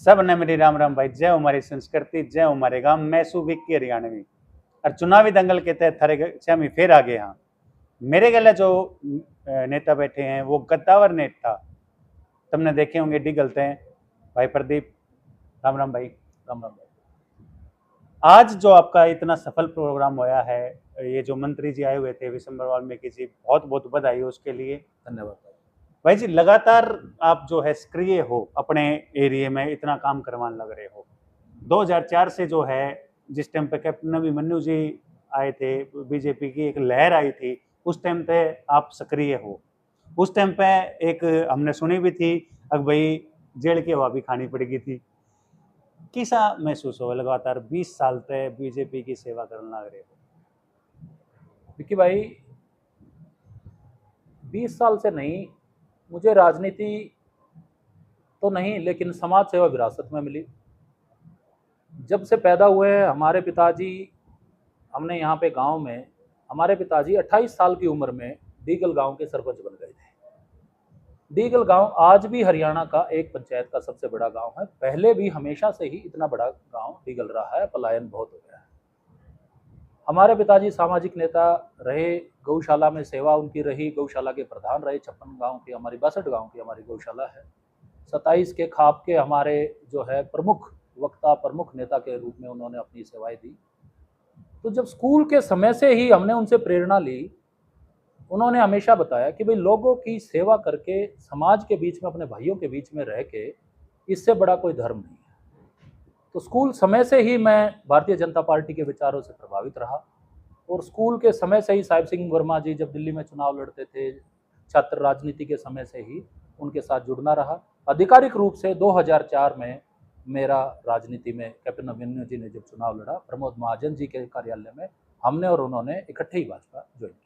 सब ने मेरी राम राम भाई। जय हमारी संस्कृति, जय हमारे गांव। मैं विक्की हरियाणवी और चुनावी दंगल के तहत थारे छमी फिर आ गए। हाँ, मेरे गले जो नेता बैठे हैं वो गद्दावर नेता तुमने देखे होंगे, डिगलते हैं भाई प्रदीप। राम राम भाई। राम राम भाई। आज जो आपका इतना सफल प्रोग्राम होया है, ये जो मंत्री जी आए हुए थे विशंबर वाल्मीकि जी, बहुत बहुत बधाई हो उसके लिए। धन्यवाद भाई जी, लगातार आप जो है सक्रिय हो, अपने एरिया में इतना काम करवाने लग रहे हो। 2004 से जो है, जिस टाइम पे कैप्टन अभिमन्यु जी आए थे, बीजेपी की एक लहर आई थी, उस टाइम पे आप सक्रिय हो। उस टाइम पे एक हमने सुनी भी थी, अब भाई जेल की हवा भी खानी पड़ेगी थी। किसा महसूस हो लगातार 20 साल तक बीजेपी की सेवा करने लग रहे हो? विक्की भाई, 20 साल से नहीं, मुझे राजनीति तो नहीं लेकिन समाज सेवा विरासत में मिली। जब से पैदा हुए हमारे पिताजी, हमने यहाँ पे गांव में, हमारे पिताजी 28 साल की उम्र में डीगल गांव के सरपंच बन गए थे। डीगल गांव आज भी हरियाणा का एक पंचायत का सबसे बड़ा गांव है। पहले भी हमेशा से ही इतना बड़ा गांव डीगल रहा है, पलायन बहुत हो गया है। हमारे पिताजी सामाजिक नेता रहे, गौशाला में सेवा उनकी रही, गौशाला के प्रधान रहे। 56 गांव की हमारी, 62 गांव की हमारी गौशाला है। 27 के खाप के हमारे जो है प्रमुख वक्ता, प्रमुख नेता के रूप में उन्होंने अपनी सेवाएं दी। तो जब स्कूल के समय से ही हमने उनसे प्रेरणा ली, उन्होंने हमेशा बताया कि भाई लोगों की सेवा करके, समाज के बीच में, अपने भाइयों के बीच में रह के, इससे बड़ा कोई धर्म नहीं है। तो स्कूल समय से ही मैं भारतीय जनता पार्टी के विचारों से प्रभावित रहा और स्कूल के समय से ही साहिब सिंह वर्मा जी जब दिल्ली में चुनाव लड़ते थे, छात्र राजनीति के समय से ही उनके साथ जुड़ना रहा। आधिकारिक रूप से 2004 में मेरा राजनीति में कैप्टन अभिमन्यु जी ने जब चुनाव लड़ा, प्रमोद महाजन जी के कार्यालय में हमने और उन्होंने इकट्ठे ही भाजपा ज्वाइन की।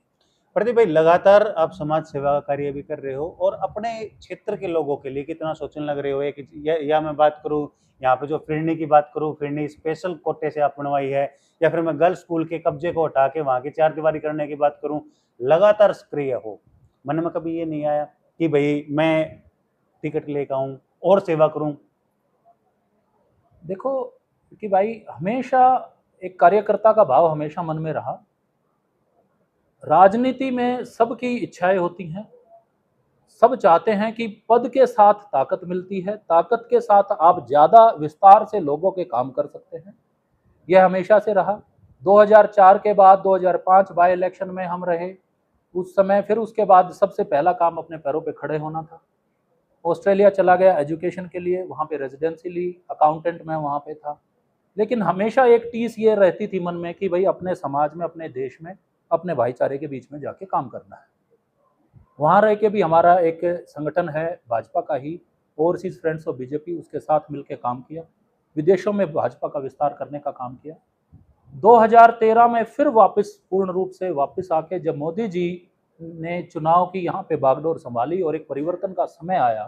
प्रदीप भाई, लगातार आप समाज सेवा का कार्य भी कर रहे हो और अपने क्षेत्र के लोगों के लिए कितना सोचने लग रहे हो। एक या मैं बात करूं यहाँ पे जो फिरनी की बात करूं, फिरनी स्पेशल कोटे से आप बनवाई है, या फिर मैं गर्ल्स स्कूल के कब्जे को हटा के वहां की चार दीवारी करने की बात करूं, लगातार सक्रिय हो। मन में कभी ये नहीं आया कि भाई मैं टिकट लेकर आऊं और सेवा करूं? देखो कि भाई, हमेशा एक कार्यकर्ता का भाव हमेशा मन में रहा। राजनीति में सबकी इच्छाएं होती हैं, सब चाहते हैं कि पद के साथ ताकत मिलती है, ताकत के साथ आप ज़्यादा विस्तार से लोगों के काम कर सकते हैं। यह हमेशा से रहा। 2004 के बाद 2005 बाई इलेक्शन में हम रहे उस समय। फिर उसके बाद सबसे पहला काम अपने पैरों पे खड़े होना था। ऑस्ट्रेलिया चला गया एजुकेशन के लिए, वहाँ पे रेजिडेंसी ली, अकाउंटेंट में वहाँ पे था। लेकिन हमेशा एक टीस ये रहती थी मन में कि भाई अपने समाज में, अपने देश में, अपने भाईचारे के बीच में जाके काम करना है। वहाँ रह के भी हमारा एक संगठन है भाजपा का ही, ओवरसीज फ्रेंड्स ऑफ बीजेपी, उसके साथ मिलकर काम किया। विदेशों में भाजपा का विस्तार करने का काम किया। 2013 में फिर वापस पूर्ण रूप से वापस आके जब मोदी जी ने चुनाव की यहाँ पे बागडोर संभाली और एक परिवर्तन का समय आया,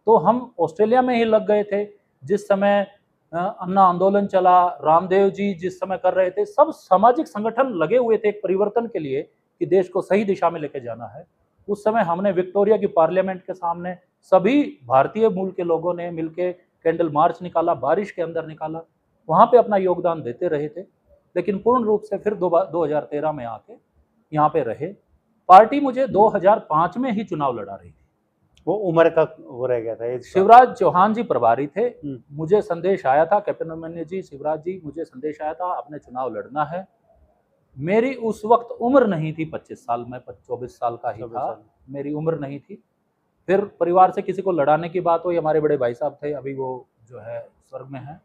तो हम ऑस्ट्रेलिया में ही लग गए थे। जिस समय अन्ना आंदोलन चला, रामदेव जी जिस समय कर रहे थे, सब सामाजिक संगठन लगे हुए थे एक परिवर्तन के लिए कि देश को सही दिशा में लेके जाना है। उस समय हमने विक्टोरिया की पार्लियामेंट के सामने सभी भारतीय मूल के लोगों ने मिलके कैंडल मार्च निकाला, बारिश के अंदर निकाला, वहाँ पे अपना योगदान देते रहे थे। लेकिन पूर्ण रूप से फिर 2013 में आके यहाँ पे रहे। पार्टी मुझे 2005 में ही चुनाव लड़ा रही थी। वो उम्र का वो रह गया था। शिवराज चौहान जी प्रभारी थे। मुझे संदेश आया था, कैप्टन अभिमन्यु जी, शिवराज जी, मुझे संदेश आया था आपने चुनाव लड़ना है। मेरी उस वक्त उम्र नहीं थी 25 साल, मैं 24 साल का ही था, मेरी उम्र नहीं थी। फिर परिवार से किसी को लड़ाने की बात हुई, हमारे बड़े भाई साहब थे, अभी वो जो है स्वर्ग में है,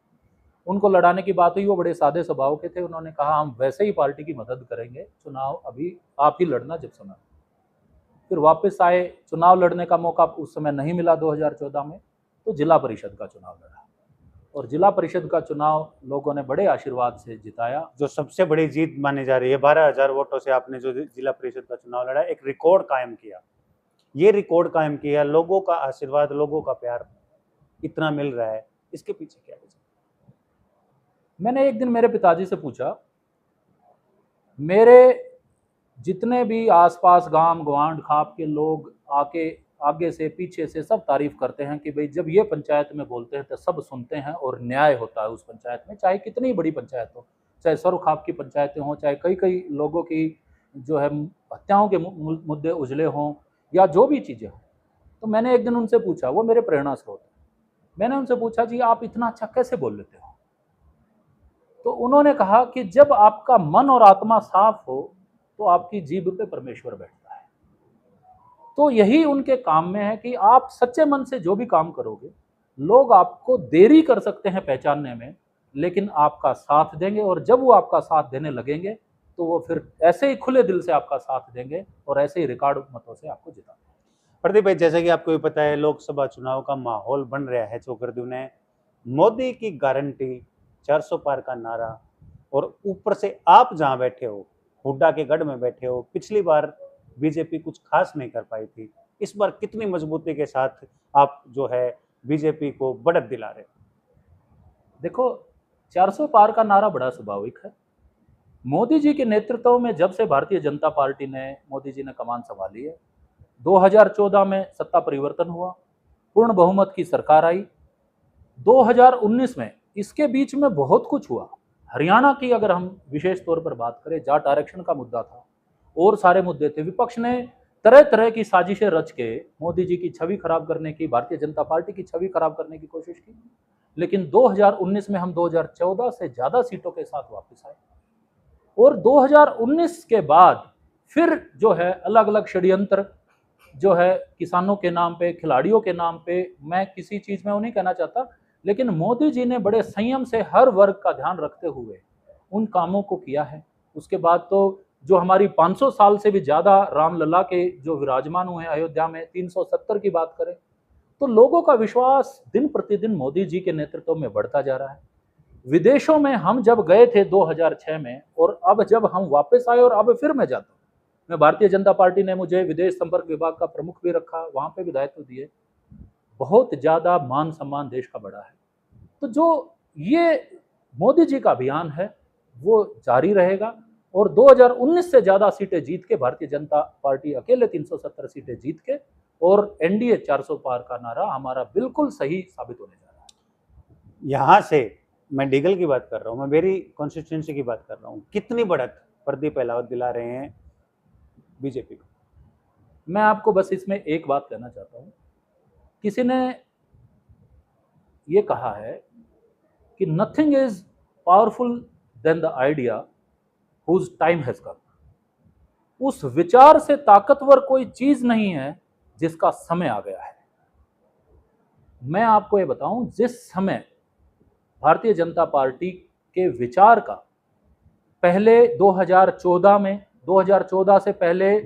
उनको लड़ाने की बात हुई। वो बड़े सादे स्वभाव के थे, उन्होंने कहा हम वैसे ही पार्टी की मदद करेंगे, चुनाव अभी आप ही लड़ना जब समय। फिर वापस आए, चुनाव लड़ने का मौका उस समय नहीं मिला 2014 में, तो जिला परिषद का चुनाव लड़ा और जिला परिषद का चुनाव लोगों ने बड़े आशीर्वाद से जिताया। जो सबसे बड़ी जीत मानी जा रही है, 12,000 वोटों से आपने जो जिला परिषद का चुनाव लड़ा, एक रिकॉर्ड कायम किया। ये रिकॉर्ड कायम किया, लोगों का आशीर्वाद, लोगों का प्यार इतना मिल रहा है, इसके पीछे क्या वजह? मैंने एक दिन मेरे पिताजी से पूछा, मेरे जितने भी आसपास गांव गवांड खाप के लोग आके आगे से पीछे से सब तारीफ करते हैं कि भाई जब ये पंचायत में बोलते हैं तो सब सुनते हैं और न्याय होता है उस पंचायत में, चाहे कितनी बड़ी पंचायत हो, चाहे सरोखाप की पंचायतें हों, चाहे कई कई लोगों की जो है हत्याओं के मुद्दे उजले हों या जो भी चीज़ें हों। तो मैंने एक दिन उनसे पूछा, वो मेरे प्रेरणा स्रोत है, मैंने उनसे पूछा जी आप इतना अच्छा कैसे बोल लेते हो? तो उन्होंने कहा कि जब आपका मन और आत्मा साफ हो तो आपकी जीभ पे परमेश्वर बैठता है। तो यही उनके काम में है कि आप सच्चे मन से जो भी काम करोगे, लोग आपको देरी कर सकते हैं पहचानने में, लेकिन आपका साथ देंगे, और जब वो आपका साथ देने लगेंगे तो वो फिर ऐसे ही खुले दिल से आपका साथ देंगे और ऐसे ही रिकॉर्ड मतों से आपको जिताएंगे। प्रदीप भाई, जैसा कि आपको भी पता है, लोकसभा चुनाव का माहौल बन रहा है चौकरदू ने। मोदी की गारंटी, 400 पार का नारा, और ऊपर से आप जहां बैठे हो, हुड्डा के गढ़ में बैठे हो। पिछली बार बीजेपी कुछ खास नहीं कर पाई थी, इस बार कितनी मजबूती के साथ आप जो है बीजेपी को बढ़त दिला रहे? देखो, 400 पार का नारा बड़ा स्वाभाविक है। मोदी जी के नेतृत्व में जब से भारतीय जनता पार्टी ने, मोदी जी ने कमान संभाली है, 2014 में सत्ता परिवर्तन हुआ, पूर्ण बहुमत की सरकार आई। 2019 में इसके बीच में बहुत कुछ हुआ। हरियाणा की अगर हम विशेष तौर पर बात करें, जाट आरक्षण का मुद्दा था और सारे मुद्दे थे। विपक्ष ने तरह तरह की साजिशें रच के मोदी जी की छवि खराब करने की, भारतीय जनता पार्टी की छवि खराब करने की कोशिश की, लेकिन 2019 में हम 2014 से ज्यादा सीटों के साथ वापस आए। और 2019 के बाद फिर जो है अलग अलग षड्यंत्र जो है किसानों के नाम पे, खिलाड़ियों के नाम पे, मैं किसी चीज में वो नहीं कहना चाहता, लेकिन मोदी जी ने बड़े संयम से हर वर्ग का ध्यान रखते हुए उन कामों को किया है। उसके बाद तो जो हमारी 500 साल से भी ज्यादा रामलला के जो विराजमान हुए हैं अयोध्या में, 370 की बात करें, तो लोगों का विश्वास दिन प्रतिदिन मोदी जी के नेतृत्व में बढ़ता जा रहा है। विदेशों में हम जब गए थे 2006 में, और अब जब हम वापस आए और अब फिर मैं जाता हूँ, मैं भारतीय जनता पार्टी ने मुझे विदेश संपर्क विभाग का प्रमुख भी रखा, वहां पे भी दायित्व दिए, बहुत ज्यादा मान सम्मान देश का बढ़ा है। तो जो ये मोदी जी का अभियान है वो जारी रहेगा, और 2019 से ज्यादा सीटें जीत के भारतीय जनता पार्टी अकेले 370 सीटें जीत के, और एनडीए 400 पार का नारा हमारा बिल्कुल सही साबित होने जा रहा है। यहाँ से मैं डीगल की बात कर रहा हूँ, मैं मेरी कॉन्स्टिट्यूंसी की बात कर रहा हूँ, कितनी बढ़त प्रदीप अहलावत दिला रहे हैं बीजेपी को? मैं आपको बस इसमें एक बात कहना चाहता हूँ, किसी ने ये कहा है कि nothing is powerful than the idea whose time has come. उस विचार से ताकतवर कोई चीज नहीं है जिसका समय आ गया है। मैं आपको ये बताऊं, जिस समय भारतीय जनता पार्टी के विचार का पहले 2014 में, 2014 से पहले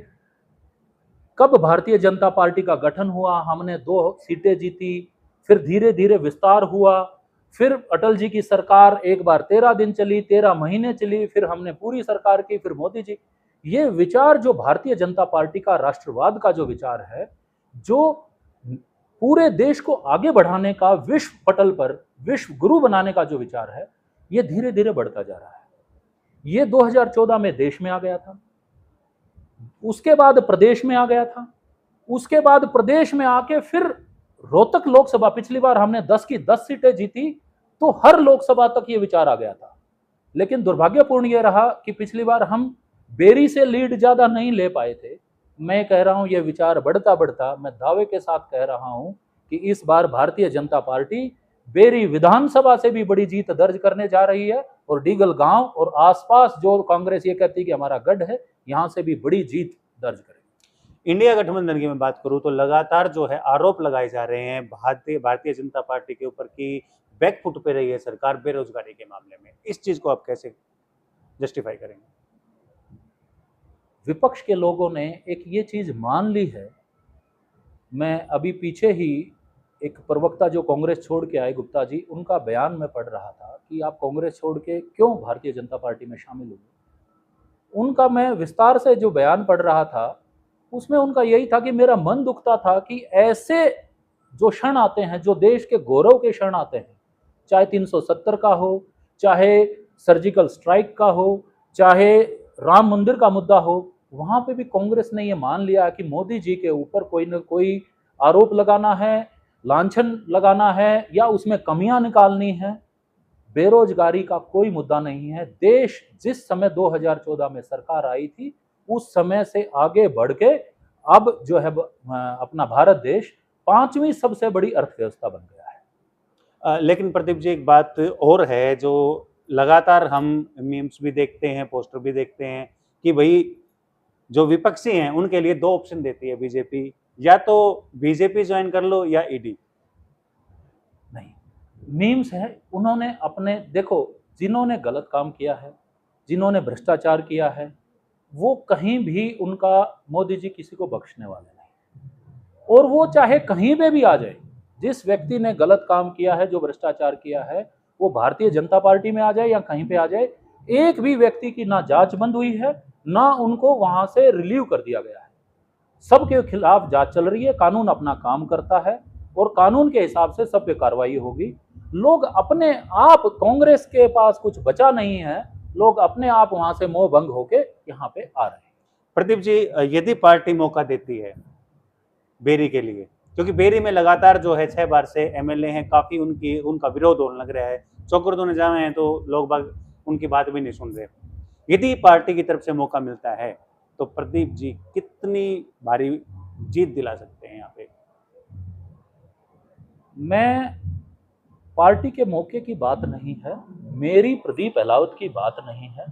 कब भारतीय जनता पार्टी का गठन हुआ, हमने 2 सीटें जीती, फिर धीरे धीरे विस्तार हुआ, फिर अटल जी की सरकार एक बार 13 दिन चली, 13 महीने चली, फिर हमने पूरी सरकार की, फिर मोदी जी। ये विचार जो भारतीय जनता पार्टी का राष्ट्रवाद का जो विचार है, जो पूरे देश को आगे बढ़ाने का, विश्व पटल पर विश्व गुरु बनाने का जो विचार है, ये धीरे धीरे बढ़ता जा रहा है। ये 2014 में देश में आ गया था, उसके बाद प्रदेश में आ गया था, उसके बाद प्रदेश में आके फिर रोहतक लोकसभा, पिछली बार हमने 10 की 10 सीटें जीती, तो हर लोकसभा तक ये विचार आ गया था। लेकिन दुर्भाग्यपूर्ण ये रहा कि पिछली बार हम बेरी से लीड ज्यादा नहीं ले पाए थे। मैं कह रहा हूं ये विचार बढ़ता बढ़ता, मैं दावे के साथ कह रहा हूं कि इस बार भारतीय जनता पार्टी बेरी विधानसभा से भी बड़ी जीत दर्ज करने जा रही है, और डीगल गांव और आसपास जो कांग्रेस ये कहती है कि हमारा गढ़ है, यहां से भी बड़ी जीत दर्ज करेगी। इंडिया गठबंधन की मैं बात करूं तो लगातार जो है आरोप लगाए जा रहे हैं भारतीय जनता पार्टी के ऊपर कि बैकफुट पे रही है सरकार बेरोजगारी के मामले में। इस चीज को आप कैसे जस्टिफाई करेंगे? विपक्ष के लोगों ने एक ये चीज मान ली है, मैं अभी पीछे ही एक प्रवक्ता जो कांग्रेस छोड़ के आए, गुप्ता जी, उनका बयान में पढ़ रहा था कि आप कांग्रेस छोड़ के क्यों भारतीय जनता पार्टी में शामिल हुए। उनका मैं विस्तार से जो बयान पढ़ रहा था, उसमें उनका यही था कि मेरा मन दुखता था कि ऐसे जो क्षण आते हैं, जो देश के गौरव के क्षण आते हैं, चाहे 370 का हो, चाहे सर्जिकल स्ट्राइक का हो, चाहे राम मंदिर का मुद्दा हो, वहां पे भी कांग्रेस ने ये मान लिया कि मोदी जी के ऊपर कोई न कोई आरोप लगाना है, लांछन लगाना है या उसमें कमियां निकालनी है। बेरोजगारी का कोई मुद्दा नहीं है। देश जिस समय 2014 में सरकार आई थी उस समय से आगे बढ़ के अब जो है अपना भारत देश 5वीं सबसे बड़ी अर्थव्यवस्था बन गया है। लेकिन प्रदीप जी एक बात और है जो लगातार हम मीम्स भी देखते हैं, पोस्टर भी देखते हैं कि भाई जो विपक्षी हैं उनके लिए 2 ऑप्शन देती है बीजेपी, या तो बीजेपी ज्वाइन कर लो या ईडी। नहीं, मीम्स है। उन्होंने अपने देखो, जिन्होंने गलत काम किया है, जिन्होंने भ्रष्टाचार किया है, वो कहीं भी उनका मोदी जी किसी को बख्शने वाले नहीं। और वो चाहे कहीं पे भी आ जाए, जिस व्यक्ति ने गलत काम किया है, जो भ्रष्टाचार किया है, वो भारतीय जनता पार्टी में आ जाए या कहीं पे आ जाए, एक भी व्यक्ति की ना जांच बंद हुई है, ना उनको वहां से रिलीव कर दिया गया है। सबके खिलाफ जांच चल रही है, कानून अपना काम करता है और कानून के हिसाब से सब पे कार्रवाई होगी। लोग अपने आप, कांग्रेस के पास कुछ बचा नहीं है, लोग अपने आप वहां से मोह भंग होके यहाँ पे आ रहे हैं। प्रदीप जी, यदि पार्टी मौका देती है बेरी के लिए, क्योंकि बेरी में लगातार जो है 6 बार से एमएलए हैं, काफी उनका विरोध होने लग रहा है, चौकरदोने जाए हैं तो लोग बाग उनकी बात भी नहीं सुन रहे। यदि पार्टी की तरफ से मौका मिलता है तो प्रदीप जी कितनी भारी जीत दिला सकते हैं यहाँ पे? मैं पार्टी के मौके की बात नहीं है, मेरी प्रदीप अहलावत की बात नहीं है।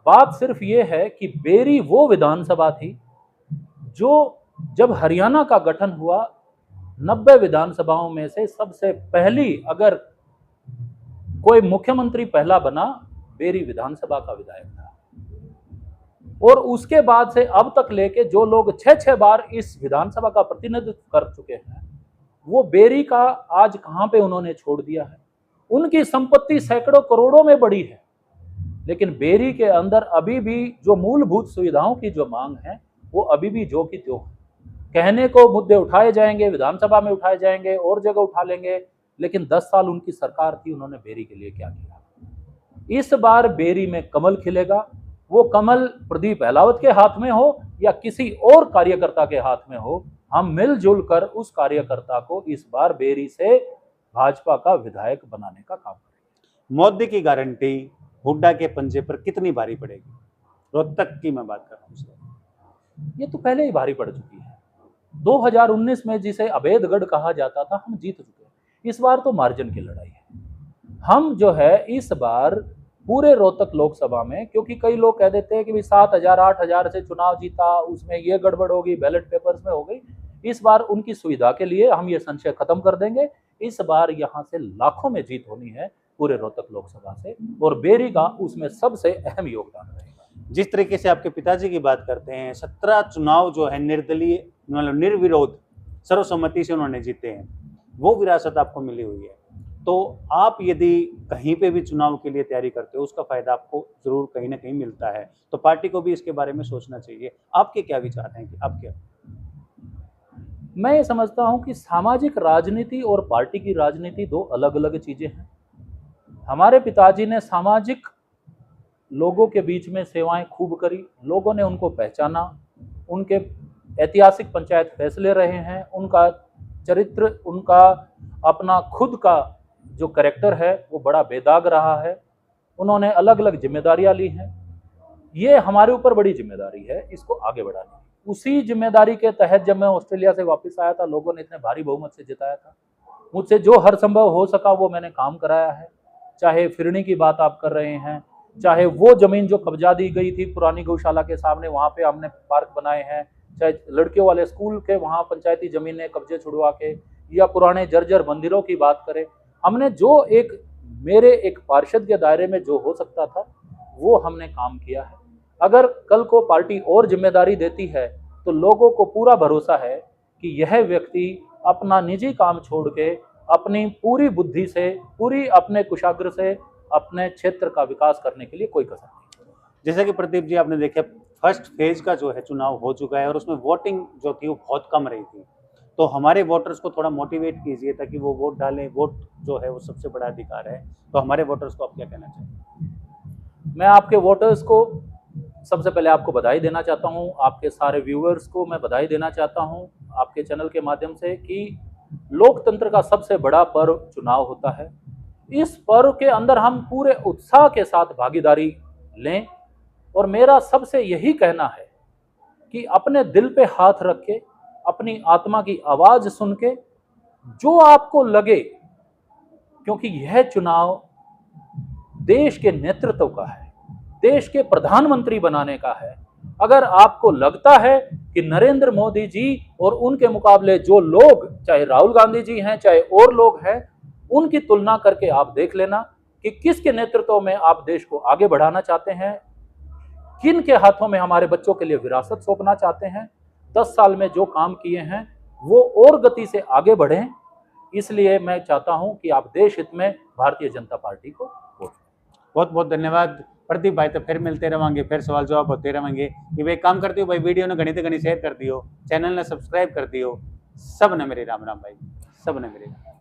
बात सिर्फ ये है कि बेरी वो विधानसभा थी जो जब हरियाणा का गठन हुआ 90 विधानसभाओं में से सबसे पहली, अगर कोई मुख्यमंत्री पहला बना, बेरी विधानसभा का विधायक था। और उसके बाद से अब तक लेके जो लोग 6-6 बार इस विधानसभा का प्रतिनिधित्व कर चुके हैं, वो बेरी का आज कहां पे उन्होंने छोड़ दिया है। उनकी संपत्ति सैकड़ों करोड़ों में बड़ी है, लेकिन बेरी के अंदर अभी भी जो मूलभूत सुविधाओं की जो मांग है वो अभी भी जो की त्यों है। कहने को मुद्दे उठाए जाएंगे, विधानसभा में उठाए जाएंगे और जगह उठा लेंगे, लेकिन 10 साल उनकी सरकार थी, उन्होंने बेरी के लिए क्या किया। इस बार बेरी में कमल खिलेगा। वो कमल प्रदीप अहलावत के हाथ में हो या किसी और कार्यकर्ता के हाथ में हो, हम मिलजुल कर उस कार्यकर्ता को इस बार बेरी से भाजपा का विधायक बनाने का काम करेंगे। मोदी की गारंटी हुड्डा के पंजे पर कितनी भारी पड़ेगी? रोहतक की मैं बात कर रहा हूँ। ये तो पहले ही भारी पड़ चुकी है। 2019 में जिसे अभेदगढ़ कहा जाता था, हम जीत चुके हैं। इस बार तो मार्जिन की लड़ाई है। हम जो है इस बार पूरे रोहतक लोकसभा में, क्योंकि कई लोग कह देते हैं कि 7,000-8,000 से चुनाव जीता, उसमें ये गड़बड़ होगी, बैलेट पेपर्स में हो गई। इस बार उनकी सुविधा के लिए हम ये संशय खत्म कर देंगे। इस बार यहाँ से लाखों में जीत होनी है पूरे रोहतक लोकसभा से, और बेरी का उसमें सबसे अहम योगदान रहेगा। जिस तरीके से आपके पिताजी की बात करते हैं, 17 चुनाव जो है निर्दलीय, मतलब निर्विरोध सर्वसम्मति से उन्होंने जीते हैं, वो विरासत आपको मिली हुई है। तो आप यदि कहीं पे भी चुनाव के लिए तैयारी करते हो, उसका फायदा आपको जरूर कहीं ना कहीं मिलता है। तो पार्टी को भी इसके बारे में सोचना चाहिए। आपके क्या विचार हैं कि आप क्या? मैं ये समझता हूं कि सामाजिक राजनीति और पार्टी की राजनीति दो अलग अलग चीजें हैं। हमारे पिताजी ने सामाजिक लोगों के बीच में सेवाएं खूब करी, लोगों ने उनको पहचाना, उनके ऐतिहासिक पंचायत फैसले रहे हैं, उनका चरित्र, उनका अपना खुद का जो कैरेक्टर है वो बड़ा बेदाग रहा है। उन्होंने अलग अलग जिम्मेदारियां ली हैं। ये हमारे ऊपर बड़ी जिम्मेदारी है इसको आगे बढ़ाने की। उसी जिम्मेदारी के तहत जब मैं ऑस्ट्रेलिया से वापस आया था, लोगों ने इतने भारी बहुमत से जिताया था। मुझसे जो हर संभव हो सका वो मैंने काम कराया है। चाहे फिरनी की बात आप कर रहे हैं, चाहे वो जमीन जो कब्जा दी गई थी पुरानी गौशाला के सामने, वहां पे हमने पार्क बनाए हैं, चाहे लड़कियों वाले स्कूल के वहां पंचायती जमीनें कब्जे छुड़वा के, या पुराने जर्जर मंदिरों की बात करें, हमने जो मेरे एक पार्षद के दायरे में जो हो सकता था वो हमने काम किया है। अगर कल को पार्टी और जिम्मेदारी देती है तो लोगों को पूरा भरोसा है कि यह व्यक्ति अपना निजी काम छोड़ के अपनी पूरी बुद्धि से, पूरी अपने कुशाग्र से अपने क्षेत्र का विकास करने के लिए कोई कसर नहीं। जैसे कि प्रदीप जी आपने देखा, फर्स्ट फेज का जो है चुनाव हो चुका है और उसमें वोटिंग जो थी वो बहुत कम रही थी। तो हमारे वोटर्स को थोड़ा मोटिवेट कीजिए ताकि वो वोट डालें। वोट जो है वो सबसे बड़ा अधिकार है। तो हमारे वोटर्स को आप क्या कहना चाहिए? मैं आपके वोटर्स को सबसे पहले आपको बधाई देना चाहता हूं, आपके सारे व्यूअर्स को मैं बधाई देना चाहता हूं। आपके चैनल के माध्यम से कि लोकतंत्र का सबसे बड़ा पर्व चुनाव होता है। इस पर्व के अंदर हम पूरे उत्साह के साथ भागीदारी लें और मेरा सबसे यही कहना है कि अपने दिल पे हाथ रख के, अपनी आत्मा की आवाज सुन के, जो आपको लगे, क्योंकि यह चुनाव देश के नेतृत्व का है, देश के प्रधानमंत्री बनाने का है। अगर आपको लगता है कि नरेंद्र मोदी जी और उनके मुकाबले जो लोग, चाहे राहुल गांधी जी हैं, चाहे और लोग हैं, उनकी तुलना करके आप देख लेना कि किसके नेतृत्व में आप देश को आगे बढ़ाना चाहते हैं, किन के हाथों में हमारे बच्चों के लिए विरासत सौंपना चाहते हैं। 10 साल में जो काम किए हैं वो और गति से आगे बढ़ें। इसलिए मैं चाहता हूं कि आप देश हित में भारतीय जनता पार्टी को वोट दें। बहुत बहुत धन्यवाद प्रदीप भाई। तो फिर मिलते रहेंगे, फिर सवाल जवाब होते रहेंगे। कि भाई काम करती हो भाई, वीडियो ने घनी शेयर कर दियो, चैनल ने सब्सक्राइब कर दियो। सब ने मेरे राम राम भाई, सब ने मेरे राम।